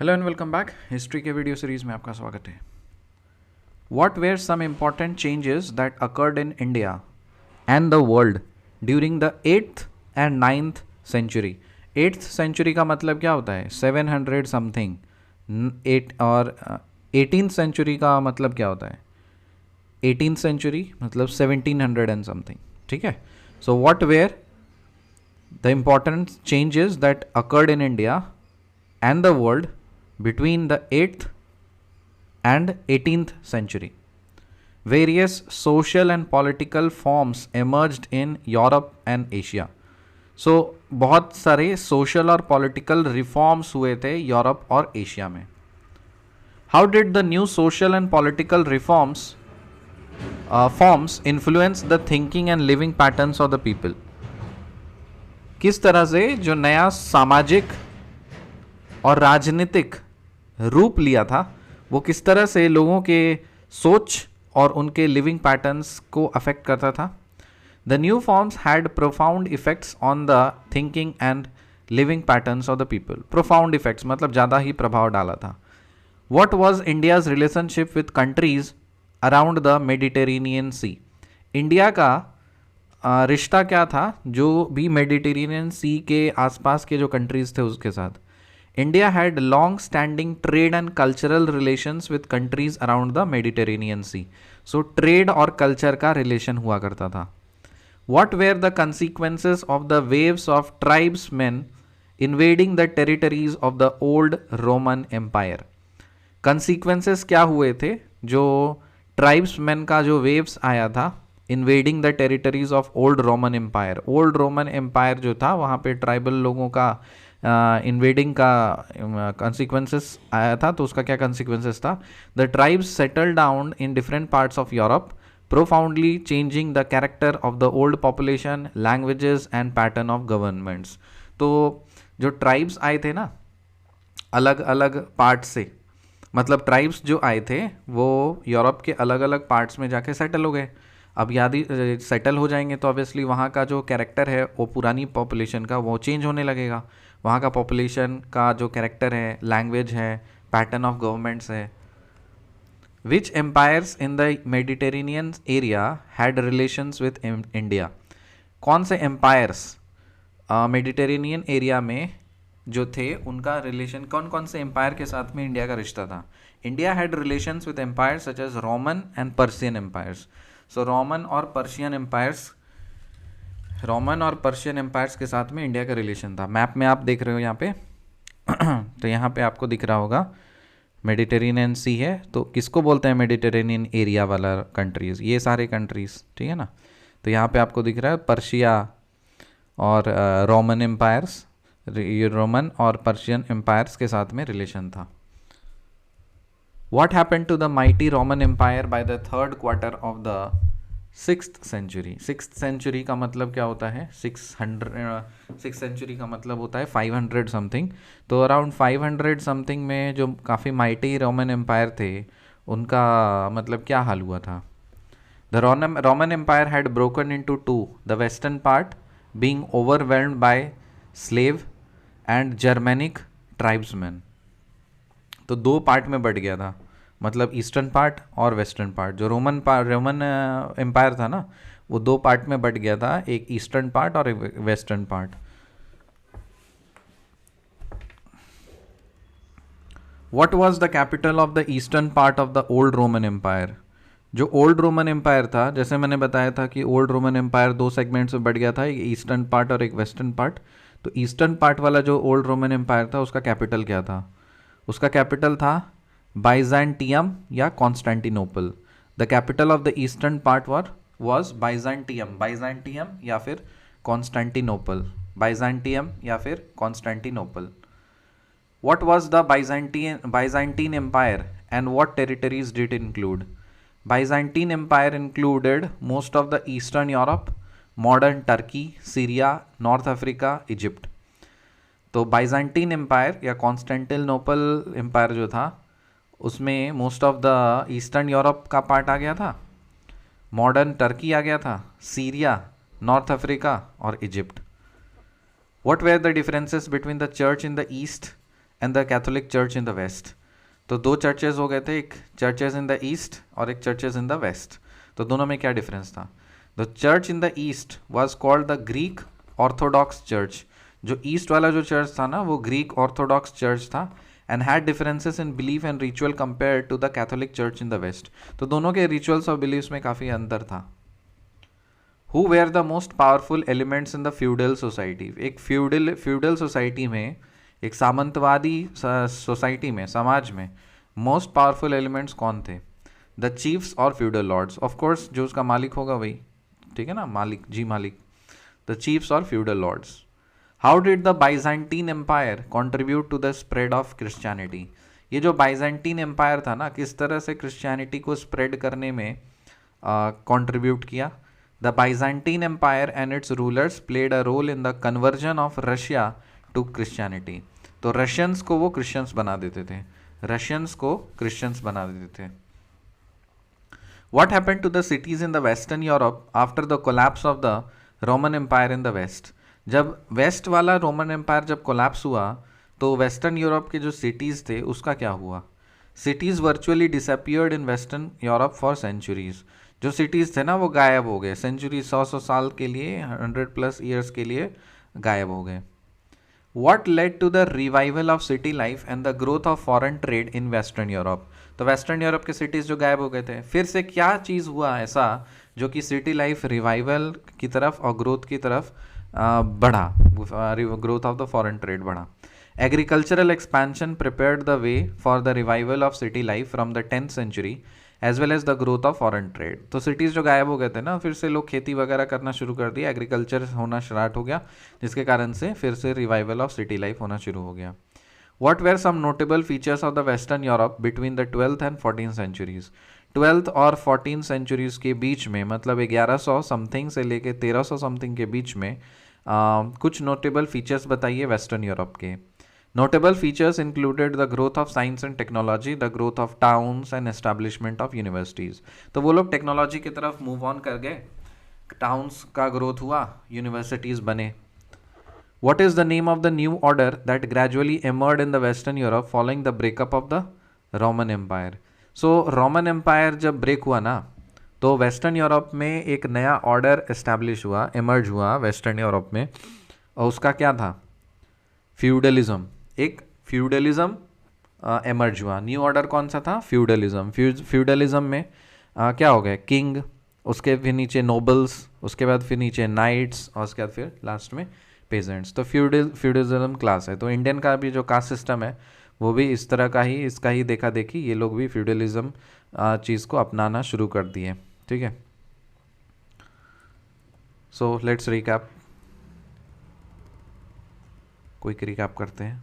Hello and welcome back. History के video series में आपका स्वागत है। What were some important changes that occurred in India and the world during the 8th and 9th century. 8th century का मतलब क्या होता है? 700 समथिंग। 8 और 18th सेंचुरी का मतलब क्या होता है? 18th सेंचुरी मतलब 1700 एंड समथिंग। ठीक है। So what were the important changes that occurred in India and the world between the 8th and 18th century. Various social and political forms emerged in Europe and Asia. So बहुत सारे social और political reforms हुए थे Europe और Asia में. How did the new social and political reforms forms influence the thinking and living patterns of the people? किस तरह से जो नया सामाजिक और राजनीतिक रूप लिया था वो किस तरह से लोगों के सोच और उनके लिविंग पैटर्न्स को अफेक्ट करता था? The new forms had profound effects on the thinking and living patterns of the people. Profound effects मतलब ज़्यादा ही प्रभाव डाला था। What was India's relationship with countries around the Mediterranean sea. India का रिश्ता क्या था जो भी मेडिटेरेनियन सी के आसपास के जो कंट्रीज़ थे उसके साथ? India had long-standing trade and cultural relations with countries around the Mediterranean Sea. So trade और culture का relation हुआ करता था. What were the consequences of the waves of tribesmen invading the territories of the old Roman Empire? Consequences क्या हुए थे जो tribesmen का जो waves आया था invading the territories of old Roman Empire. Old Roman Empire जो था वहाँ पे tribal लोगों का इन्वेडिंग का consequences आया था। तो उसका क्या consequences था? The tribes settle down in different parts of Europe, profoundly changing the character of the old population, languages and pattern of governments. तो जो ट्राइब्स आए थे ना अलग अलग पार्ट से, मतलब ट्राइब्स जो आए थे वो यूरोप के अलग अलग पार्ट्स में जाके सेटल हो गए। अब यदि सेटल हो जाएंगे तो ऑब्वियसली वहाँ का जो कैरेक्टर है वो पुरानी पॉपुलेशन का वो चेंज होने लगेगा। वहाँ का पॉपुलेशन का जो कैरेक्टर है, लैंग्वेज है, पैटर्न ऑफ गवर्नमेंट्स है। Which empires in the Mediterranean area had relations with India. कौन से एम्पायर्स मेडिटेरेनियन एरिया में जो थे उनका रिलेशन, कौन कौन से एम्पायर के साथ में इंडिया का रिश्ता था? India had relations with empires such as Roman and Persian empires. So Roman और पर्शियन एम्पायर्स के साथ में इंडिया का रिलेशन था। मैप में आप देख रहे हो यहाँ पे तो यहाँ पे आपको दिख रहा होगा मेडिटेरेनियन सी है, तो किसको बोलते हैं मेडिटेरेनियन एरिया वाला कंट्रीज़? ये सारे कंट्रीज़, ठीक है ना। तो यहाँ पे आपको दिख रहा है पर्शिया और रोमन एम्पायर्स, रोमन और पर्शियन एम्पायर्स के साथ में रिलेशन था। What happened to the mighty Roman Empire by the third quarter of the 6th century? 6th century का मतलब क्या होता है? 6th century का मतलब होता है 500 समथिंग। तो अराउंड 500 समथिंग में जो काफ़ी माइटी रोमन एम्पायर थे उनका मतलब क्या हाल हुआ था? The Roman Empire had broken into two, the western part being overwhelmed by slave and Germanic tribesmen. तो दो पार्ट में बढ़ गया था, मतलब ईस्टर्न पार्ट और वेस्टर्न पार्ट। जो रोमन एम्पायर था ना वो दो पार्ट में बढ़ गया था, एक ईस्टर्न पार्ट और एक western part. What was the capital of the eastern part of the old Roman empire? जो ओल्ड रोमन एम्पायर था, जैसे मैंने बताया था कि ओल्ड रोमन एम्पायर दो सेगमेंट्स में बढ़ गया था, एक ईस्टर्न पार्ट और एक वेस्टर्न पार्ट। तो ईस्टर्न पार्ट वाला जो ओल्ड रोमन एम्पायर था उसका कैपिटल क्या था? उसका कैपिटल था बाइजेंटियम या Constantinople. The capital of the eastern part was Byzantium या फिर कॉन्स्टेंटिनोपल। बाइजेंटियम या फिर Constantinople. What was the Byzantine empire and what territories did include? Byzantine empire included most of the eastern Europe, modern Turkey, Syria, North Africa, Egypt. तो Byzantine empire या Constantinople empire जो था उसमें most of the eastern Europe का part आ गया था, modern Turkey आ गया था, सीरिया, नॉर्थ अफ्रीका और Egypt. What were the differences between the church in the east and the Catholic church in the west. तो दो चर्चेज हो गए थे, एक चर्चेज इन द ईस्ट और एक चर्चेज इन द वेस्ट। तो दोनों में क्या डिफरेंस था? The church in the east was called the Greek Orthodox church. जो ईस्ट वाला जो चर्च था ना वो ग्रीक ऑर्थोडॉक्स चर्च था, and had differences in belief and ritual compare to the Catholic church in the west. तो दोनों के रिचुअल्स और बिलीव्स में काफ़ी अंतर था। Who were the most powerful elements in the feudal society. एक फ्यूडल सोसाइटी में, एक सामंतवादी सोसाइटी में, समाज में मोस्ट पावरफुल एलिमेंट्स कौन थे? द चीफ्स और फ्यूडल लॉर्ड्स। ऑफ कोर्स जो उसका मालिक होगा वही, ठीक है ना, मालिक जी मालिक, द चीफ्स और feudal lords. How did the Byzantine empire contribute to the spread of Christianity. ये जो बाइजेंटीन एम्पायर था ना, किस तरह से क्रिश्चियनिटी को स्प्रेड करने में कॉन्ट्रीब्यूट किया? The Byzantine empire and its rulers played a role in the conversion of Russia to Christianity. तो रशियंस को वो क्रिश्चियंस बना देते थे, रशियंस को क्रिश्चियंस बना देते थे। What happened to the cities in the Western Europe after the collapse of the Roman Empire in the West? जब वेस्ट वाला रोमन एम्पायर जब कोलैप्स हुआ तो वेस्टर्न यूरोप के जो सिटीज़ थे उसका क्या हुआ? Cities virtually disappeared in western Europe for centuries. जो सिटीज़ थे ना वो गायब हो गए, सेंचुरी 100 साल के लिए, 100+ ईयर्स के लिए गायब हो गए। What led to the revival of city life and the growth of foreign trade in Western Europe? तो वेस्टर्न यूरोप के सिटीज़ जो गायब हो गए थे, फिर से क्या चीज़ हुआ ऐसा जो कि सिटी लाइफ रिवाइवल की तरफ और ग्रोथ की तरफ बढ़ा, growth of the foreign trade बढ़ा। Agricultural expansion prepared the way for the revival of city life from the 10th century as well as the growth of foreign trade. तो cities जो गायब हो गए थे ना, फिर से लोग खेती वगैरह करना शुरू कर दिया, एग्रीकल्चर होना स्टार्ट हो गया, जिसके कारण से फिर से रिवाइवल ऑफ सिटी लाइफ होना शुरू हो गया। What were some notable features of the Western Europe between the 12th and 14th centuries? 12th और 14th centuries के बीच में, मतलब 1100 समथिंग से लेके 1300 समथिंग के बीच में कुछ नोटेबल फीचर्स बताइए वेस्टर्न यूरोप के। Notable features included the growth of science and technology, the growth of towns and establishment of universities. तो वो लोग टेक्नोलॉजी की तरफ मूव ऑन कर गए, टाउन्स का ग्रोथ हुआ, यूनिवर्सिटीज़ बने। What is the name of the new order that gradually emerged in the Western Europe following the breakup of the Roman Empire? So Roman Empire जब break हुआ ना, तो western Europe में एक नया ऑर्डर एस्टैब्लिश हुआ, emerge हुआ western Europe में, और उसका क्या था? फ्यूडलिज्म। एक फ्यूडलिज्म एमर्ज हुआ। न्यू ऑर्डर कौन सा था? फ्यूडलिज्म। फ्यूडलिज्म में क्या हो गया? किंग, उसके फिर नीचे नोबल्स, उसके बाद फिर नीचे नाइट्स, और उसके बाद फिर लास्ट में पेजेंट्स। तो फ्यूडलिज्म क्लास है। तो इंडियन का भी जो कास्ट सिस्टम है वो भी इस तरह का ही, इसका ही देखा देखी ये लोग भी फ्यूडलिज्म चीज़ को अपनाना शुरू कर दिए, ठीक है। So let's recap, quick recap करते हैं।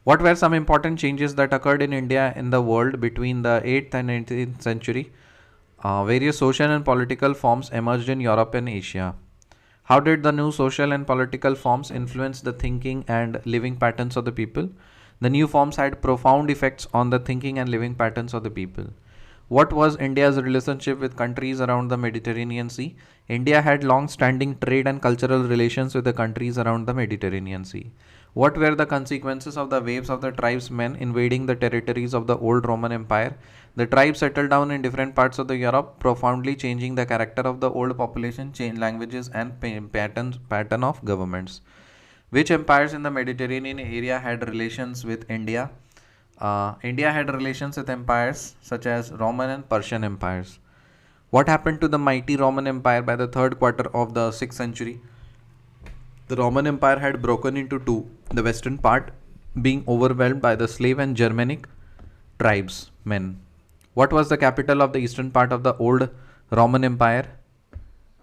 What were some important changes that occurred in India and the world between the 8th and 19th century? Various social and political forms emerged in Europe and Asia. How did the new social and political forms influence the thinking and living patterns of the people? The new forms had profound effects on the thinking and living patterns of the people. What was India's relationship with countries around the Mediterranean Sea? India had long-standing trade and cultural relations with the countries around the Mediterranean Sea. What were the consequences of the waves of the tribesmen invading the territories of the old Roman Empire? The tribes settled down in different parts of the Europe, profoundly changing the character of the old population, changed languages and pattern of governments. Which empires in the Mediterranean area had relations with India? India had relations with empires such as Roman and Persian empires. What happened to the mighty Roman Empire by the third quarter of the 6th century? The Roman Empire had broken into two, the western part being overwhelmed by the slave and Germanic tribesmen. What was the capital of the eastern part of the old Roman Empire?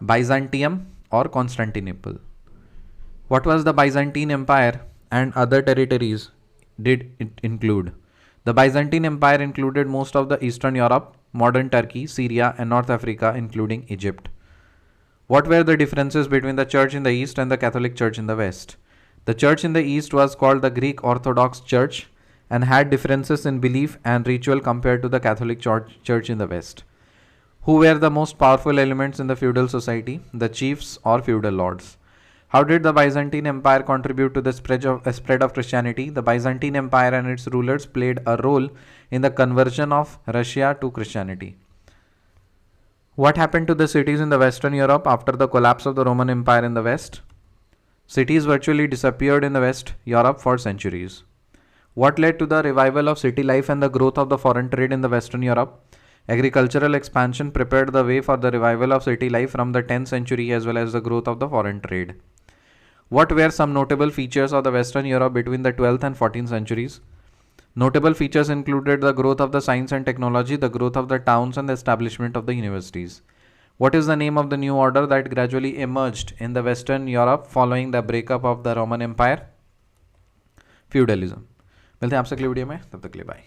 Byzantium or Constantinople. What was the Byzantine Empire and other territories did it include? The Byzantine Empire included most of the Eastern Europe, modern Turkey, Syria and North Africa including Egypt. What were the differences between the Church in the East and the Catholic Church in the West? The Church in the East was called the Greek Orthodox Church and had differences in belief and ritual compared to the Catholic Church in the West. Who were the most powerful elements in the feudal society? The chiefs or feudal lords. How did the Byzantine Empire contribute to the spread of Christianity? The Byzantine Empire and its rulers played a role in the conversion of Russia to Christianity. What happened to the cities in the Western Europe after the collapse of the Roman Empire in the West? Cities virtually disappeared in the West Europe for centuries. What led to the revival of city life and the growth of the foreign trade in the Western Europe? Agricultural expansion prepared the way for the revival of city life from the 10th century as well as the growth of the foreign trade. What were some notable features of the Western Europe between the 12th and 14th centuries? Notable features included the growth of the science and technology, the growth of the towns, and the establishment of the universities. What is the name of the new order that gradually emerged in the Western Europe following the breakup of the Roman Empire? Feudalism. मिलते हैं आपसे अगले video में, तब तक के लिए bye.